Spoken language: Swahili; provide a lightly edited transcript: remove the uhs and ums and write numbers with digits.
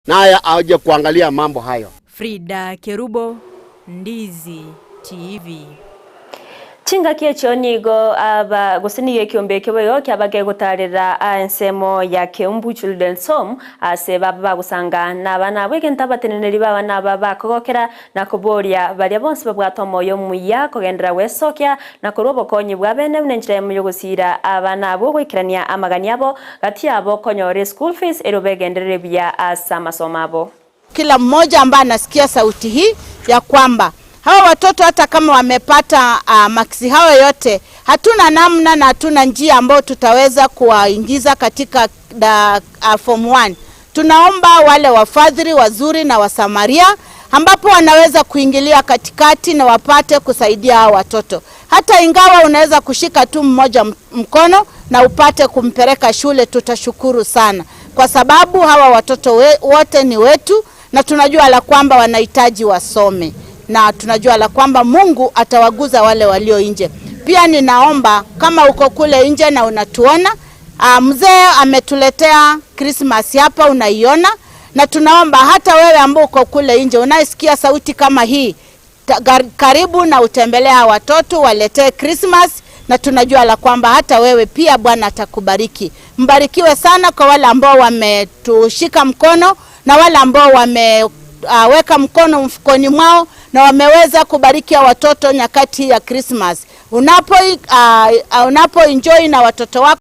naye aje kuangalia mambo hayo. Frida Kerubo, Ndizi TV. Chinga kiecho nigo aba Gusii Keumbu kiboyo kyabage gutarira ensemo ya Keumbu Children's Home ase baba gusanga nabana bwegenta bateneneri baba nababa kogokera na kuboria bali bonse babwatomo yo muya kogendera wesokya na kurobo konyi bwabene nenjira mu yogusira abana bo gwikirania amagani abo gati abo konyore school fees erobegenderere bya asamasomabo. Kila mmoja ambaye anasikia sauti hii ya kwamba hawa watoto hata kama wamepata maksi hayo yote, hatuna namna na hatuna njia ambayo tutaweza kuwaingiza katika form 1. Tunaomba wale wafadhili wazuri na wasamaria ambapo wanaweza kuingilia katikati na wapate kusaidia hawa watoto. Hata ingawa unaweza kushika tu mmoja mkono na upate kumpeleka shule, tutashukuru sana. Kwa sababu hawa watoto wote ni wetu na tunajua la kwamba wanahitaji wasome. Na tunajua la kwamba Mungu atawaguza wale walio nje. Pia ninaomba kama uko kule nje na unatuona, mzee ametuletea Christmas hapa unaiona, na tunaomba hata wewe ambao uko kule nje unaisikia sauti kama hii, karibu na utembelea watoto waletee Christmas, na tunajua la kwamba hata wewe pia Bwana atakubariki. Mbarikiwe sana kwa wale ambao wametushika mkono na wale ambao wameweka mkono mfukoni mwao na wameweza kubariki watoto nyakati ya Christmas. Unapo enjoy na watoto wako